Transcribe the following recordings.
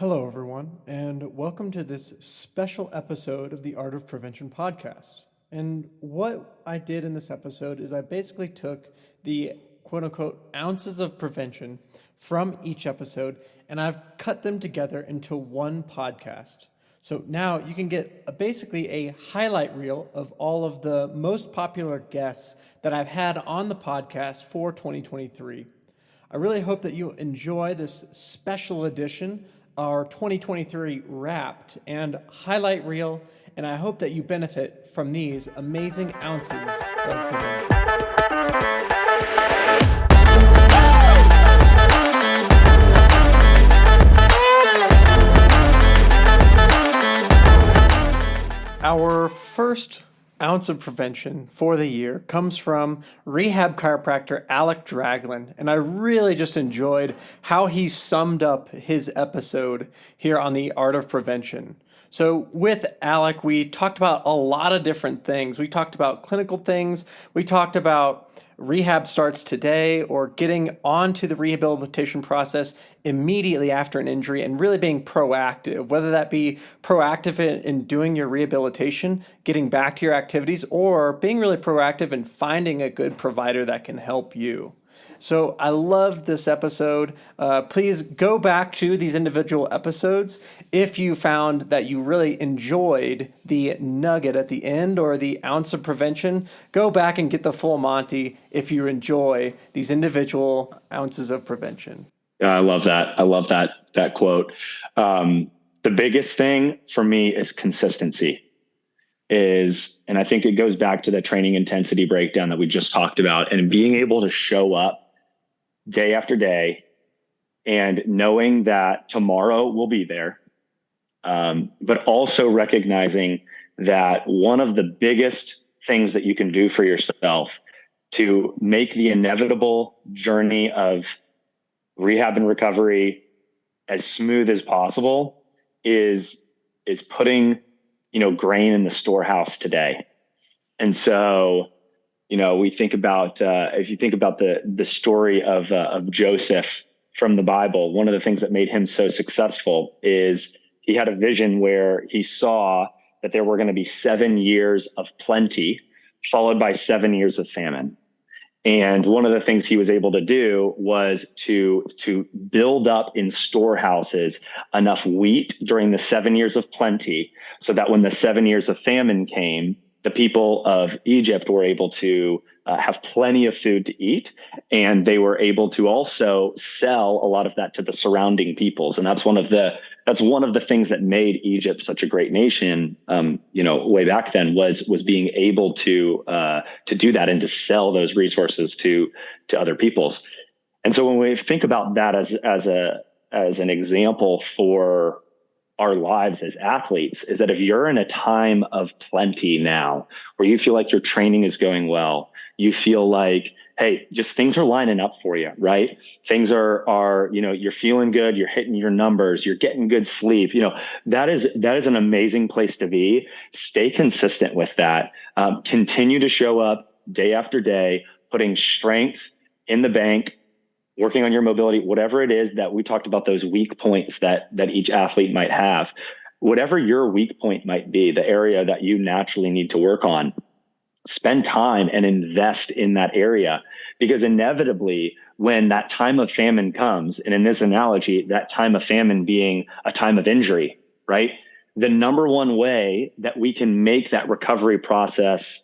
Hello, everyone, and welcome to this special episode of the Art of Prevention podcast. And what I did in this episode is I basically took the quote unquote ounces of prevention from each episode and I've cut them together into one podcast. So now you can get basically a highlight reel of all of the most popular guests that I've had on the podcast for 2023. I really hope that you enjoy this special edition, our 2023 Wrapped and highlight reel, and I hope that you benefit from these amazing ounces of prevention. Our first ounce of prevention for the year comes from rehab chiropractor Alec Draglin, and I really just enjoyed how he summed up his episode here on the Art of Prevention. So with Alec, we talked about a lot of different things. We talked about clinical things. We talked about rehab starts today or getting onto the rehabilitation process immediately after an injury and really being proactive, whether that be proactive in doing your rehabilitation, getting back to your activities, or being really proactive in finding a good provider that can help you. So I loved this episode. Please go back to these individual episodes. If you found that you really enjoyed the nugget at the end or the ounce of prevention, go back and get the full Monty if you enjoy these individual ounces of prevention. I love that. I love that quote. The biggest thing for me is consistency. And I think it goes back to the training intensity breakdown that we just talked about, and being able to show up day after day and knowing that tomorrow will be there. But also recognizing that one of the biggest things that you can do for yourself to make the inevitable journey of rehab and recovery as smooth as possible is putting, grain in the storehouse today. And so, we think about, if you think about the story of Joseph from the Bible, one of the things that made him so successful is he had a vision where he saw that there were going to be 7 years of plenty followed by 7 years of famine. And one of the things he was able to do was to build up in storehouses enough wheat during the 7 years of plenty so that when the 7 years of famine came, the people of Egypt were able to have plenty of food to eat, and they were able to also sell a lot of that to the surrounding peoples. And that's one of the things that made Egypt such a great nation, way back then was being able to do that and to sell those resources to other peoples. And so when we think about that as an example for our lives as athletes, is that if you're in a time of plenty now, where you feel like your training is going well, you feel like, hey, just things are lining up for you, right? Things are, you're feeling good, you're hitting your numbers, you're getting good sleep. That is an amazing place to be. Stay consistent with that. Continue to show up day after day, putting strength in the bank, working on your mobility, whatever it is that we talked about, those weak points that each athlete might have. Whatever your weak point might be, the area that you naturally need to work on, spend time and invest in that area, because inevitably when that time of famine comes, and in this analogy, that time of famine being a time of injury, right? The number one way that we can make that recovery process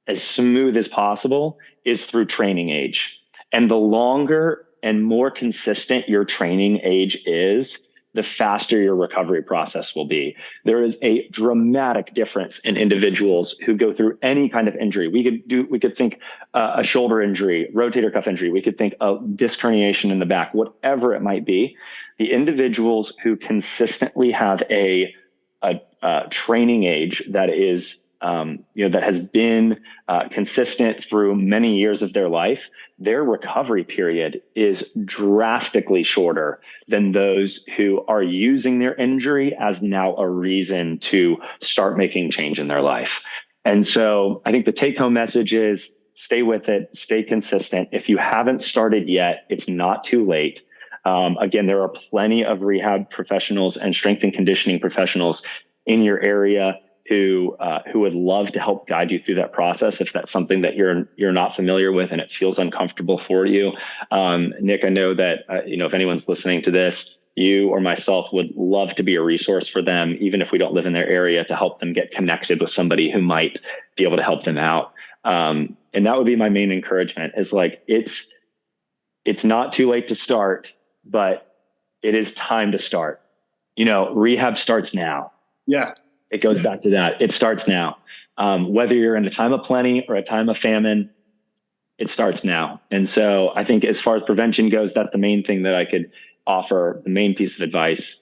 as smooth as possible is through training age. And the longer and more consistent your training age is, the faster your recovery process will be. There is a dramatic difference in individuals who go through any kind of injury. We could think a shoulder injury, rotator cuff injury. We could think a disc herniation in the back, whatever it might be. The individuals who consistently have a training age that is that has been consistent through many years of their life, their recovery period is drastically shorter than those who are using their injury as now a reason to start making change in their life. And so I think the take-home message is stay with it, stay consistent. If you haven't started yet, it's not too late. Again, there are plenty of rehab professionals and strength and conditioning professionals in your area who would love to help guide you through that process if that's something that you're not familiar with and it feels uncomfortable for you. Nick, I know that if anyone's listening to this, you or myself would love to be a resource for them, even if we don't live in their area, to help them get connected with somebody who might be able to help them out. And that would be my main encouragement, is like, it's not too late to start, but it is time to start. Rehab starts now. Yeah. It goes back to that. It starts now. Whether you're in a time of plenty or a time of famine, it starts now. And so I think as far as prevention goes, that's the main thing that I could offer. The main piece of advice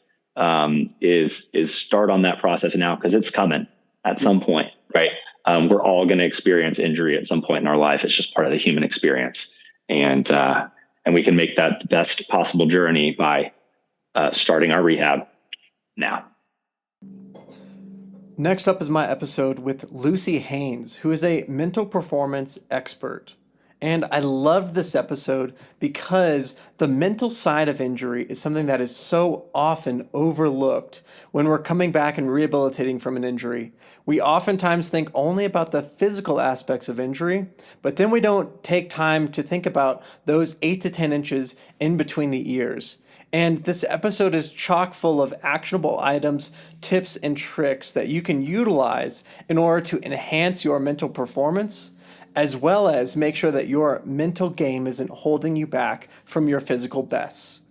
is start on that process now, because it's coming at some point, right? We're all going to experience injury at some point in our life. It's just part of the human experience. And we can make that the best possible journey by starting our rehab now. Next up is my episode with Lucy Haynes, who is a mental performance expert. And I loved this episode because the mental side of injury is something that is so often overlooked when we're coming back and rehabilitating from an injury. We oftentimes think only about the physical aspects of injury, but then we don't take time to think about those 8 to 10 inches in between the ears. And this episode is chock full of actionable items, tips, and tricks that you can utilize in order to enhance your mental performance, as well as make sure that your mental game isn't holding you back from your physical bests.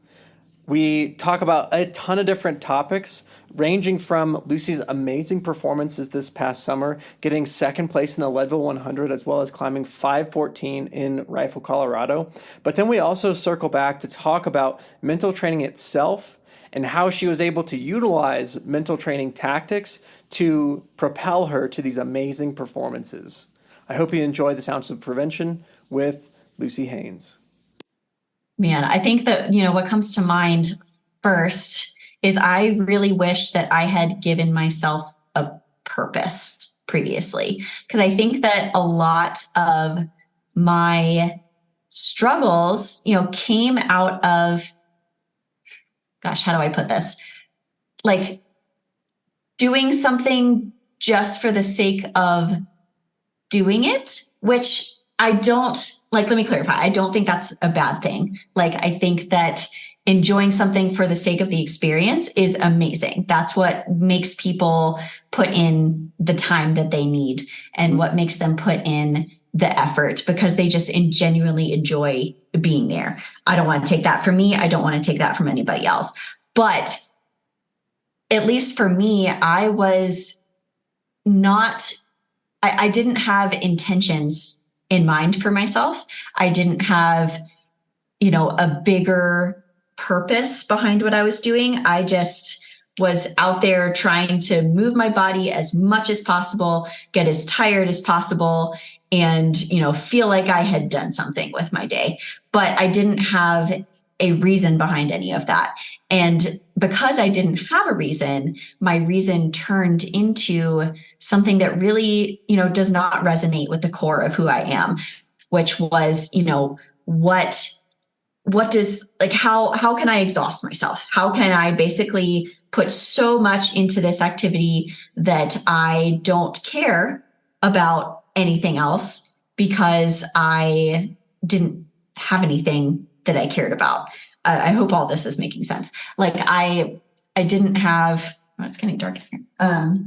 We talk about a ton of different topics, ranging from Lucy's amazing performances this past summer, getting second place in the Leadville 100, as well as climbing 514 in Rifle, Colorado. But then we also circle back to talk about mental training itself and how she was able to utilize mental training tactics to propel her to these amazing performances. I hope you enjoy this ounce of prevention with Lucy Haynes. Man, I think that, what comes to mind first is I really wish that I had given myself a purpose previously, because I think that a lot of my struggles, came out of, gosh, how do I put this? Like doing something just for the sake of doing it, which I don't like. Let me clarify. I don't think that's a bad thing. Like, I think that enjoying something for the sake of the experience is amazing. That's what makes people put in the time that they need and what makes them put in the effort, because they just genuinely enjoy being there. I don't want to take that from me. I don't want to take that from anybody else. But at least for me, I didn't have intentions in mind for myself. I didn't have, a bigger purpose behind what I was doing. I just was out there trying to move my body as much as possible, get as tired as possible, and, feel like I had done something with my day. But I didn't have a reason behind any of that. And because I didn't have a reason, my reason turned into something that really, does not resonate with the core of who I am, which was, what does, like, how can I exhaust myself? How can I basically put so much into this activity that I don't care about anything else because I didn't have anything that I cared about? I hope all this is making sense. Like, I didn't have, it's getting dark in here.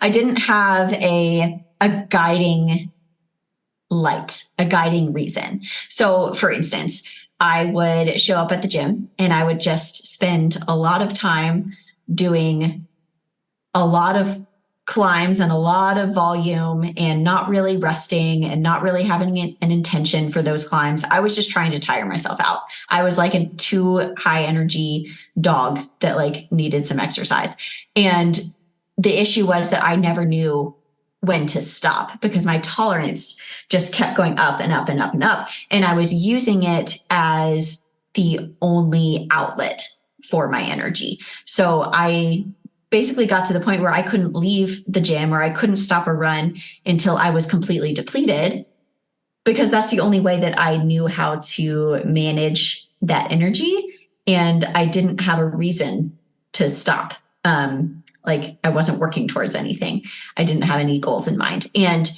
I didn't have a guiding light, a guiding reason. So for instance, I would show up at the gym and I would just spend a lot of time doing a lot of climbs and a lot of volume and not really resting and not really having an intention for those climbs. I was just trying to tire myself out. I was like a too high energy dog that like needed some exercise. And the issue was that I never knew when to stop because my tolerance just kept going up and up and up and up. And I was using it as the only outlet for my energy. So I basically got to the point where I couldn't leave the gym or I couldn't stop a run until I was completely depleted. because that's the only way that I knew how to manage that energy. And I didn't have a reason to stop. Like I wasn't working towards anything. I didn't have any goals in mind. And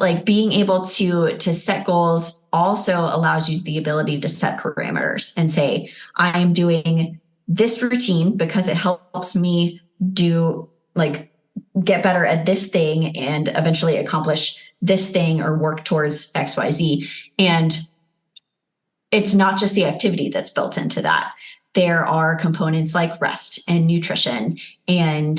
like being able to set goals also allows you the ability to set parameters and say, I'm doing this routine because it helps me do like get better at this thing and eventually accomplish this thing or work towards XYZ. And it's not just the activity that's built into that. There are components like rest and nutrition and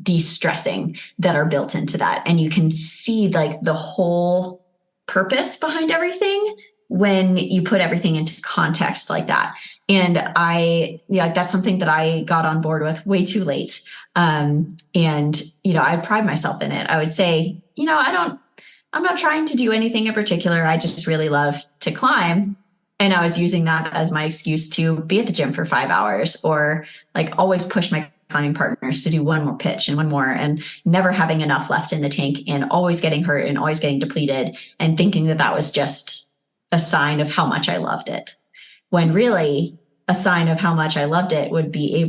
de-stressing that are built into that. And you can see like the whole purpose behind everything when you put everything into context like that. And that's something that I got on board with way too late. And, I pride myself in it. I would say, I'm not trying to do anything in particular. I just really love to climb. And I was using that as my excuse to be at the gym for 5 hours, or like always push my climbing partners to do one more pitch and one more, and never having enough left in the tank and always getting hurt and always getting depleted and thinking that that was just a sign of how much I loved it. When really a sign of how much I loved it would be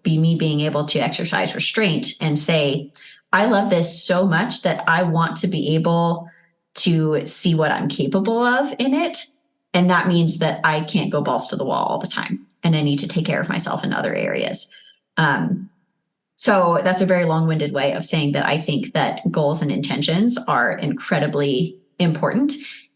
me being able to exercise restraint and say, I love this so much that I want to be able to see what I'm capable of in it. And that means that I can't go balls to the wall all the time. And I need to take care of myself in other areas. So that's a very long-winded way of saying that I think that goals and intentions are incredibly important,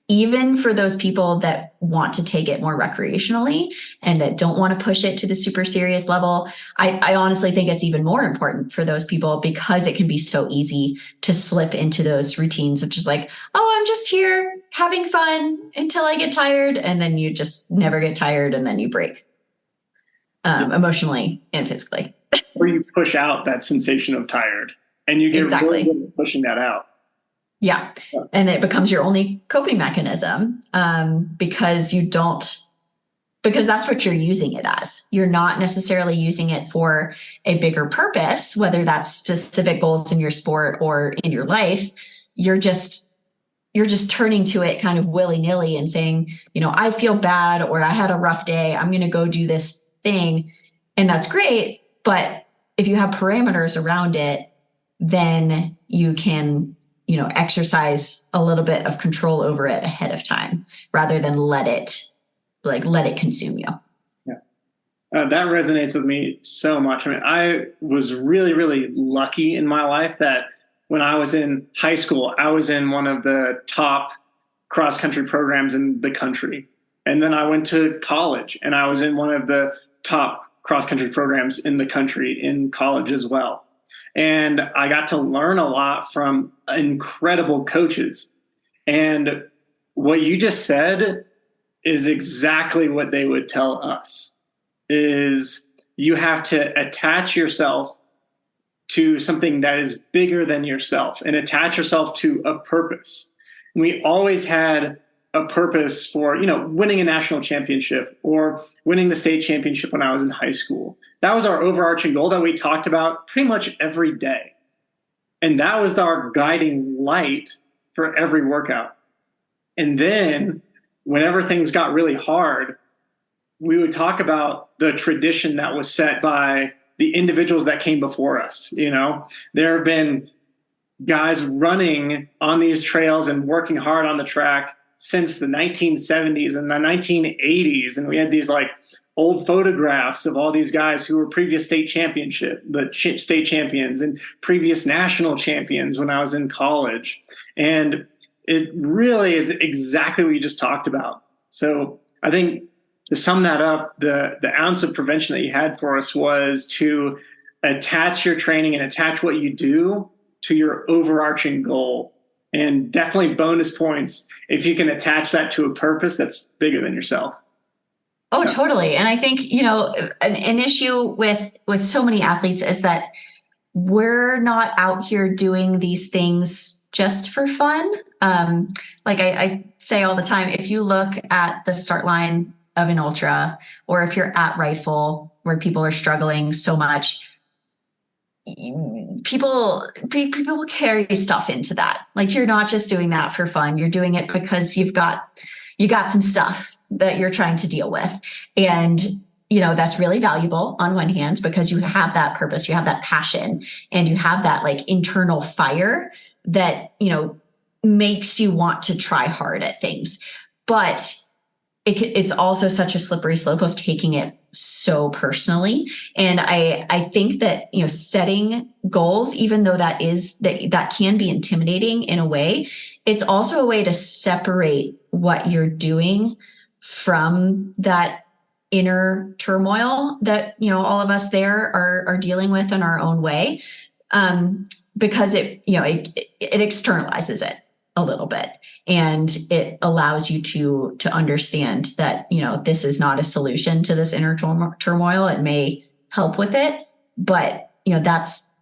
even for those people that want to take it more recreationally and that don't want to push it to the super serious level. I honestly think it's even more important for those people because it can be so easy to slip into those routines, which is like, oh, I'm just here having fun until I get tired. And then you just never get tired and then you break emotionally and physically. Or you push out that sensation of tired and you get really good at pushing that out. Yeah. And it becomes your only coping mechanism because that's what you're using it as. You're not necessarily using it for a bigger purpose, whether that's specific goals in your sport or in your life. You're just turning to it kind of willy-nilly and saying, I feel bad or I had a rough day. I'm going to go do this thing. And that's great. But if you have parameters around it, then you can exercise a little bit of control over it ahead of time rather than let it consume you. Yeah. That resonates with me so much. I mean, I was really, really lucky in my life that when I was in high school, I was in one of the top cross-country programs in the country. And then I went to college and I was in one of the top cross-country programs in the country in college as well. And I got to learn a lot from incredible coaches. And what you just said is exactly what they would tell us, is you have to attach yourself to something that is bigger than yourself and attach yourself to a purpose. We always had a purpose for, winning a national championship or winning the state championship when I was in high school. That was our overarching goal that we talked about pretty much every day. And that was our guiding light for every workout. And then whenever things got really hard, we would talk about the tradition that was set by the individuals that came before us. There have been guys running on these trails and working hard on the track since the 1970s and the 1980s. And we had these old photographs of all these guys who were previous state state champions and previous national champions when I was in college. And it really is exactly what you just talked about. So I think to sum that up, the ounce of prevention that you had for us was to attach your training and attach what you do to your overarching goal. And definitely bonus points if you can attach that to a purpose that's bigger than yourself. Oh, so. Totally. And I think, an issue with so many athletes is that we're not out here doing these things just for fun. I say all the time, if you look at the start line of an ultra, or if you're at Rifle where people are struggling so much, people carry stuff into that. Like, you're not just doing that for fun. You're doing it because you got some stuff that you're trying to deal with. And that's really valuable on one hand, because you have that purpose, you have that passion, and you have that like internal fire that makes you want to try hard at things. But it's also such a slippery slope of taking it so personally. And I think that setting goals, even though that can be intimidating in a way, it's also a way to separate what you're doing from that inner turmoil that all of us there are dealing with in our own way, because it externalizes it a little bit, and it allows you to understand that this is not a solution to this inner turmoil. It may help with it, but that's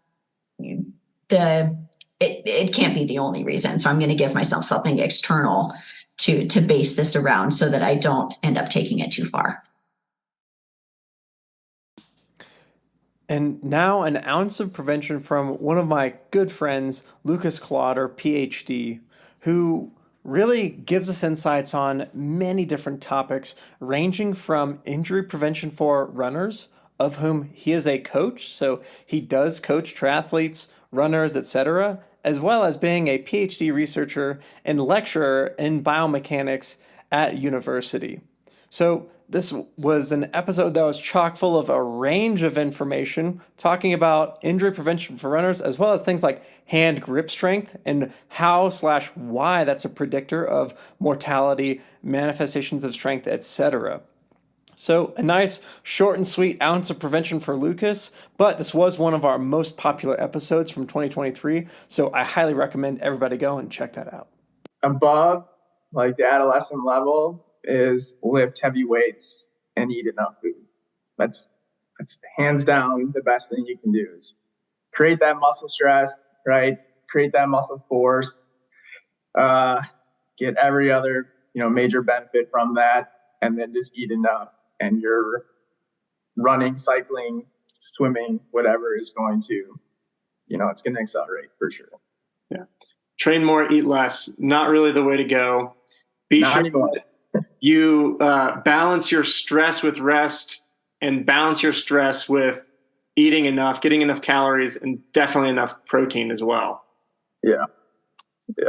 it can't be the only reason. So I'm going to give myself something external to base this around, so that I don't end up taking it too far. And now an ounce of prevention from one of my good friends, Lucas Clotter, PhD, who really gives us insights on many different topics, ranging from injury prevention for runners, of whom he is a coach. So he does coach triathletes, runners, etc., as well as being a PhD researcher and lecturer in biomechanics at university. So this was an episode that was chock full of a range of information talking about injury prevention for runners, as well as things like hand grip strength and how/why that's a predictor of mortality, manifestations of strength, etc. So a nice short and sweet ounce of prevention for Lucas, but this was one of our most popular episodes from 2023, so I highly recommend everybody go and check that out. Above like the adolescent level is lift heavy weights and eat enough food. That's hands down the best thing you can do, is create that muscle stress, right? Create that muscle force, get every other major benefit from that, and then just eat enough, and your running, cycling, swimming, whatever is going to it's going to accelerate for sure. Yeah, train more, eat less, not really the way to go. Be Not sure anymore. you balance your stress with rest, and balance your stress with eating enough, getting enough calories, and definitely enough protein as well. Yeah.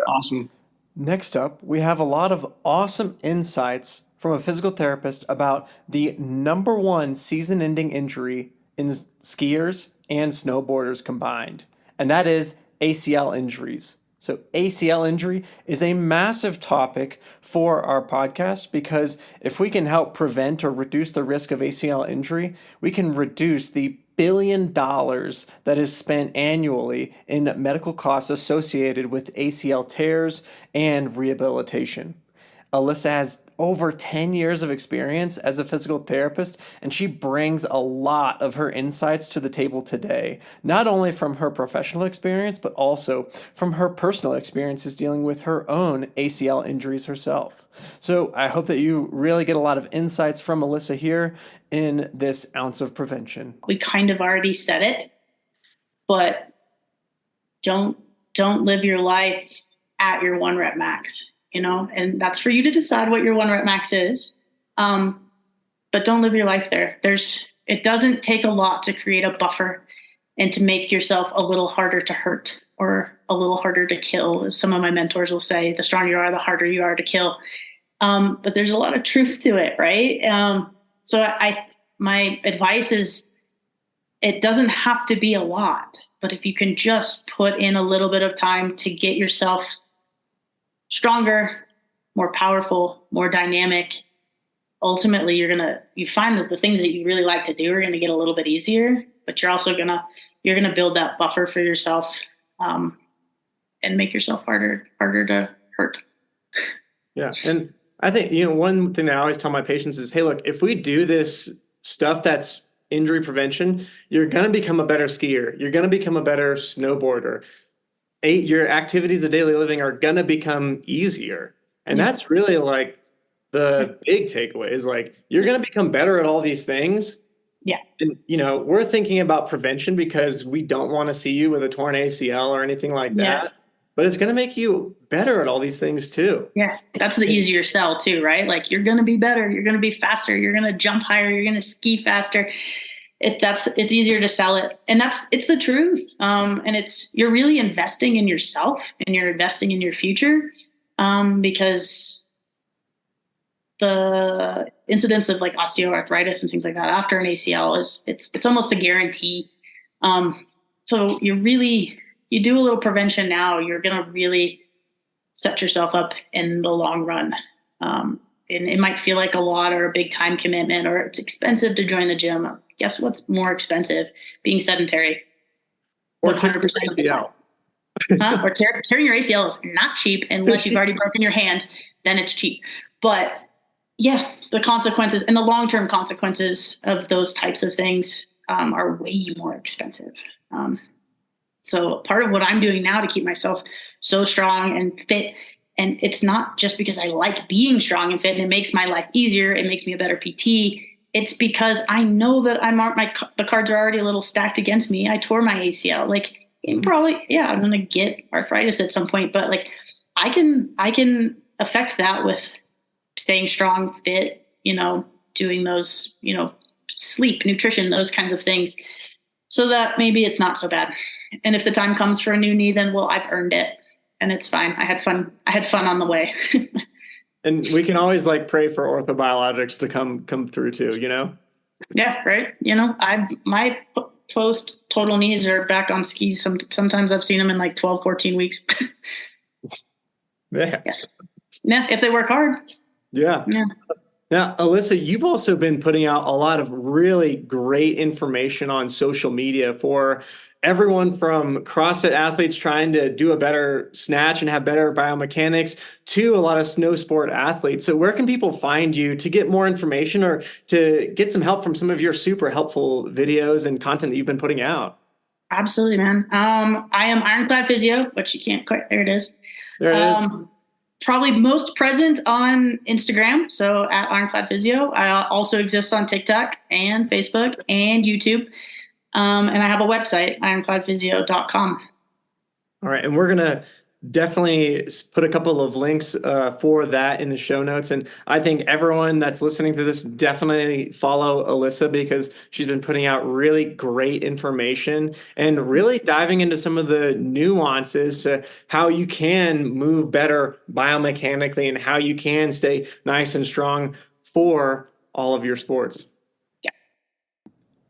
Awesome. Next up, we have a lot of awesome insights from a physical therapist about the number one season-ending injury in skiers and snowboarders combined, and that is ACL injuries. So ACL injury is a massive topic for our podcast, because if we can help prevent or reduce the risk of ACL injury, we can reduce the $1 billion that is spent annually in medical costs associated with ACL tears and rehabilitation. Alyssa has over 10 years of experience as a physical therapist, and she brings a lot of her insights to the table today, not only from her professional experience, but also from her personal experiences dealing with her own ACL injuries herself. So I hope that you really get a lot of insights from Alyssa here in this ounce of prevention. We kind of already said it, but don't live your life at your 1 rep max. And that's for you to decide what your 1 rep max is. But don't live your life there. It doesn't take a lot to create a buffer and to make yourself a little harder to hurt or a little harder to kill. As some of my mentors will say, the stronger you are, the harder you are to kill. But there's a lot of truth to it, right? So my advice is, it doesn't have to be a lot, but if you can just put in a little bit of time to get yourself stronger, more powerful, more dynamic, ultimately you find that the things that you really like to do are going to get a little bit easier, but you're also going to build that buffer for yourself, and make yourself harder to hurt. Yeah. And I think, one thing that I always tell my patients is, hey, look, if we do this stuff that's injury prevention, you're going to become a better skier. You're going to become a better snowboarder. Your activities of daily living are going to become easier. And that's really like the big takeaway is like, you're going to become better at all these things Yeah. And, we're thinking about prevention because we don't want to see you with a torn ACL or anything like Yeah. that. But it's going to make you better at all these things too. Yeah. That's the easier sell too, right? Like you're going to be better. You're going to be faster. You're going to jump higher. You're going to ski faster. It's easier to sell it. And it's the truth. And you're really investing in yourself and you're investing in your future. Because the incidence of like osteoarthritis and things like that after an ACL it's almost a guarantee. So you do a little prevention now, you're going to really set yourself up in the long run. And it might feel like a lot or a big time commitment, or it's expensive to join the gym. Guess what's more expensive? Being sedentary. Or 100% of the time. Or tearing your ACL is not cheap unless you've already broken your hand, then it's cheap. But yeah, the consequences and the long-term consequences of those types of things are way more expensive. So part of what I'm doing now to keep myself so strong and fit, and it's not just because I like being strong and fit and it makes my life easier, it makes me a better PT. It's because I know that the cards are already a little stacked against me. I tore my ACL. Like I'm going to get arthritis at some point, but like I can affect that with staying strong, fit, doing those, sleep, nutrition, those kinds of things, so that maybe it's not so bad. And if the time comes for a new knee, then I've earned it and it's fine. I had fun on the way. And we can always like pray for orthobiologics to come through too, Yeah. Right. My post total knees are back on skis. Sometimes I've seen them in like 12, 14 weeks. Yeah. Yes. Yeah. If they work hard. Yeah. Yeah. Now, Alyssa, you've also been putting out a lot of really great information on social media for everyone from CrossFit athletes trying to do a better snatch and have better biomechanics to a lot of snow sport athletes. So where can people find you to get more information or to get some help from some of your super helpful videos and content that you've been putting out? Absolutely, man. I am Ironclad Physio, which you can't quite, there it is. There it is. Probably most present on Instagram, so at Ironclad Physio. I also exist on TikTok and Facebook and YouTube. And I have a website, ironcladphysio.com. All right. And we're going to definitely put a couple of links for that in the show notes. And I think everyone that's listening to this, definitely follow Alyssa because she's been putting out really great information and really diving into some of the nuances to how you can move better biomechanically and how you can stay nice and strong for all of your sports.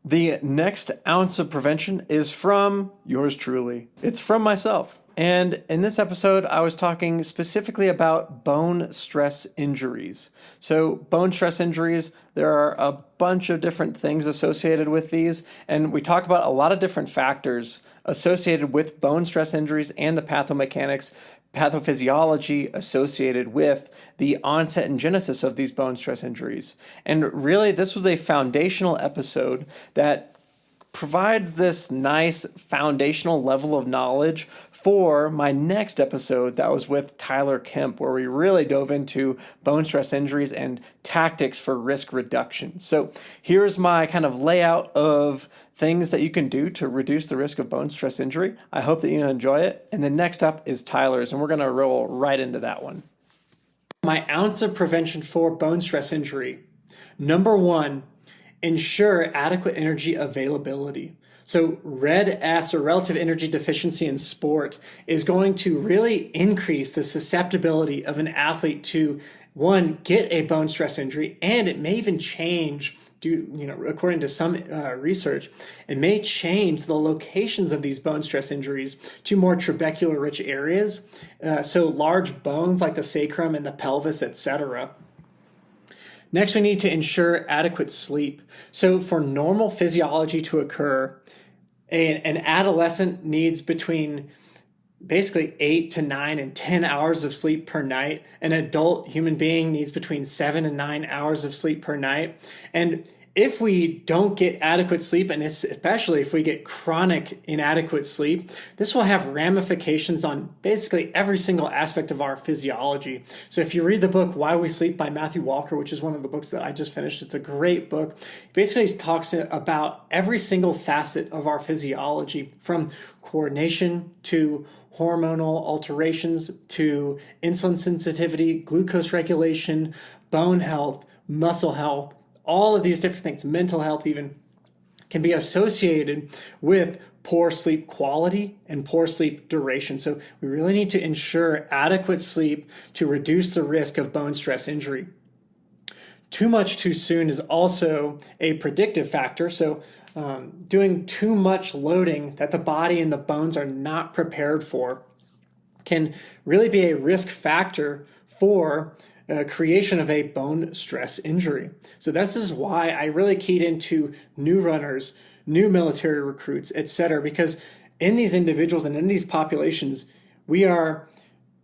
The next ounce of prevention is from yours truly. It's from myself. And in this episode, I was talking specifically about bone stress injuries. So bone stress injuries, there are a bunch of different things associated with these. And we talk about a lot of different factors associated with bone stress injuries and the pathophysiology associated with the onset and genesis of these bone stress injuries. And really, this was a foundational episode that provides this nice foundational level of knowledge for my next episode that was with Tyler Kemp, where we really dove into bone stress injuries and tactics for risk reduction. So here's my kind of layout of things that you can do to reduce the risk of bone stress injury. I hope that you enjoy it. And then next up is Tyler's, and we're going to roll right into that one. My ounce of prevention for bone stress injury. Number one, ensure adequate energy availability. So RED-S, or relative energy deficiency in sport, is going to really increase the susceptibility of an athlete to, one, get a bone stress injury, and it may even change, according to some research, it may change the locations of these bone stress injuries to more trabecular-rich areas, so large bones like the sacrum and the pelvis, etc. Next, we need to ensure adequate sleep. So for normal physiology to occur, an adolescent needs between basically 8 to 9 and 10 hours of sleep per night. An adult human being needs between 7 and 9 hours of sleep per night. And if we don't get adequate sleep, and especially if we get chronic inadequate sleep, this will have ramifications on basically every single aspect of our physiology. So if you read the book Why We Sleep by Matthew Walker, which is one of the books that I just finished, it's a great book. Basically, he talks about every single facet of our physiology, from coordination to hormonal alterations to insulin sensitivity, glucose regulation, bone health, muscle health. All of these different things, mental health even, can be associated with poor sleep quality and poor sleep duration. So we really need to ensure adequate sleep to reduce the risk of bone stress injury. Too much too soon is also a predictive factor. So doing too much loading that the body and the bones are not prepared for can really be a risk factor for creation of a bone stress injury. So this is why I really keyed into new runners, new military recruits, etc., because in these individuals and in these populations, we are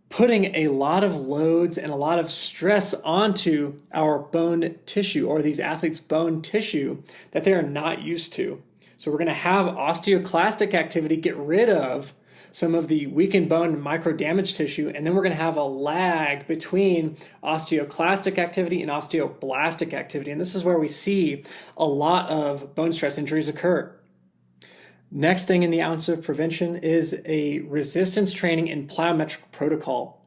putting a lot of loads and a lot of stress onto our bone tissue, or these athletes' bone tissue, that they are not used to. So we're going to have osteoclastic activity get rid of some of the weakened bone and micro damaged tissue, and then we're going to have a lag between osteoclastic activity and osteoblastic activity. And this is where we see a lot of bone stress injuries occur. Next thing in the ounce of prevention is a resistance training and plyometric protocol.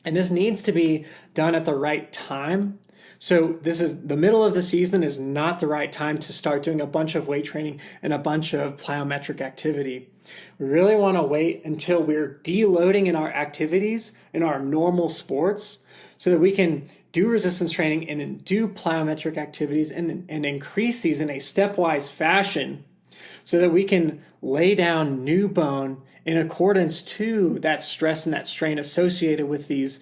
And this needs to be done at the right time. So this is the middle of the season is not the right time to start doing a bunch of weight training and a bunch of plyometric activity. We really want to wait until we're deloading in our activities, in our normal sports, so that we can do resistance training and do plyometric activities and increase these in a stepwise fashion, so that we can lay down new bone in accordance to that stress and that strain associated with these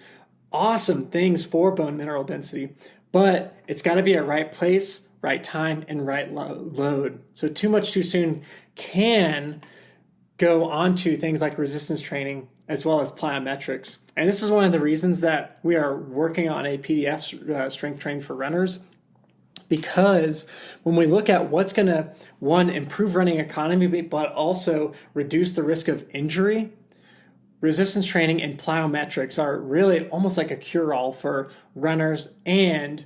awesome things for bone mineral density. But it's got to be at right place, right time, and right load. So too much too soon can go on to things like resistance training as well as plyometrics. And this is one of the reasons that we are working on a PDF strength training for runners, because when we look at what's going to, one, improve running economy, but also reduce the risk of injury, resistance training and plyometrics are really almost like a cure-all for runners, and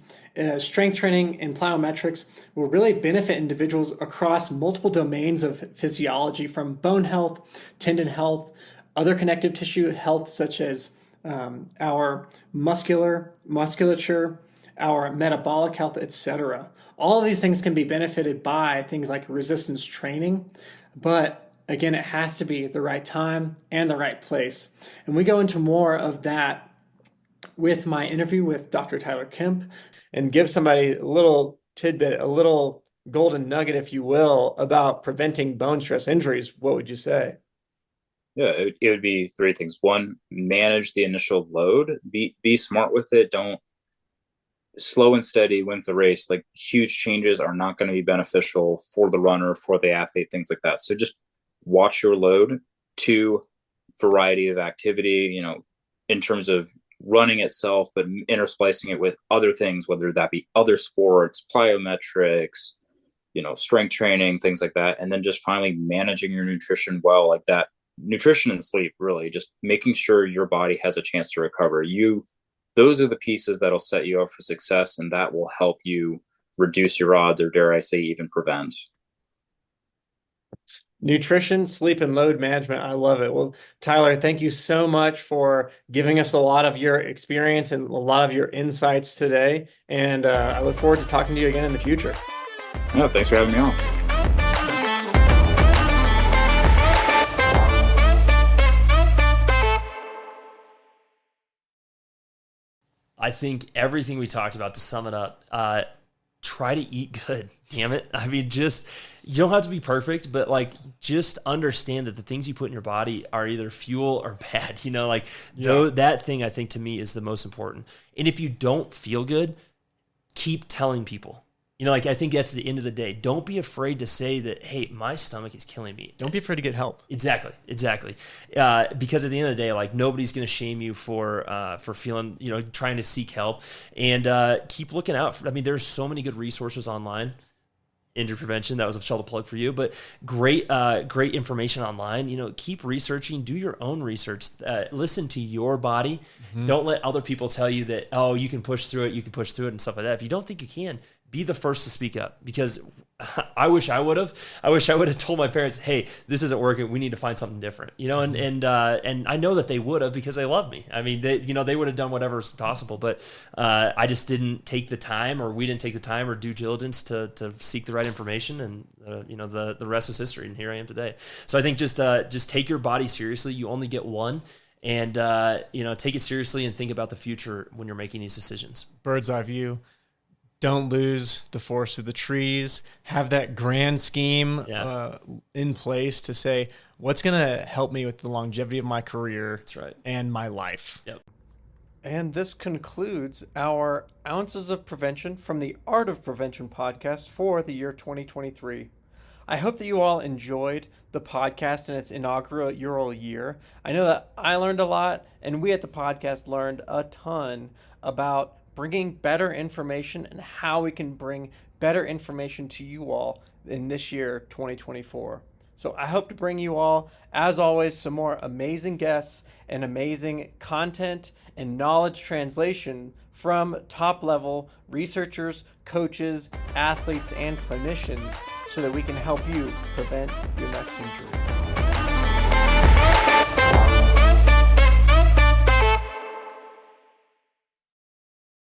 strength training and plyometrics will really benefit individuals across multiple domains of physiology, from bone health, tendon health, other connective tissue health, such as our musculature, our metabolic health, etc. All of these things can be benefited by things like resistance training, but again, it has to be the right time and the right place. And we go into more of that with my interview with Dr. Tyler Kemp. And give somebody a little tidbit, a little golden nugget, if you will, about preventing bone stress injuries, what would you say? Yeah, it would be three things. One, manage the initial load. Be smart with it. Don't slow and steady wins the race. Like, huge changes are not going to be beneficial for the runner, for the athlete, things like that. So just watch your load. Two, variety of activity, in terms of running itself, but intersplicing it with other things, whether that be other sports, plyometrics, strength training, things like that. And then just finally managing your nutrition well, like that. Nutrition and sleep, really just making sure your body has a chance to recover. Those are the pieces that'll set you up for success, and that will help you reduce your odds, or dare I say, even prevent. Nutrition, sleep, and load management. I love it. Well, Tyler, thank you so much for giving us a lot of your experience and a lot of your insights today. And I look forward to talking to you again in the future. Yeah, thanks for having me on. I think everything we talked about, to sum it up, try to eat good. Damn it. I mean, you don't have to be perfect, but just understand that the things you put in your body are either fuel or bad, that thing, I think, to me, is the most important. And if you don't feel good, keep telling people. I think that's the end of the day. Don't be afraid to say that, hey, my stomach is killing me. Don't be afraid to get help. Exactly. Because at the end of the day, nobody's going to shame you for feeling, trying to seek help, and keep looking out. There's so many good resources online. injury prevention. That was a shameless plug for you, but great information online. Keep researching, do your own research, listen to your body. Don't let other people tell you that, oh, you can push through it and stuff like that. If you don't think you can, be the first to speak up, because I wish I would have told my parents, hey, this isn't working. We need to find something different, and I know that they would have, because they love me. I mean, they would have done whatever's possible, but I just didn't take the time, or we didn't take the time or due diligence to seek the right information. And, the rest is history. And here I am today. So I think just take your body seriously. You only get one, and, take it seriously and think about the future when you're making these decisions. Bird's eye view. Don't lose the forest through the trees. Have that grand scheme in place to say, what's going to help me with the longevity of my career. That's right. And my life. Yep. And this concludes our Ounces of Prevention from the Art of Prevention podcast for the year 2023. I hope that you all enjoyed the podcast in its inaugural year. I know that I learned a lot, and we at the podcast learned a ton about bringing better information and how we can bring better information to you all in this year, 2024. So I hope to bring you all, as always, some more amazing guests and amazing content and knowledge translation from top-level researchers, coaches, athletes, and clinicians, so that we can help you prevent your next injury.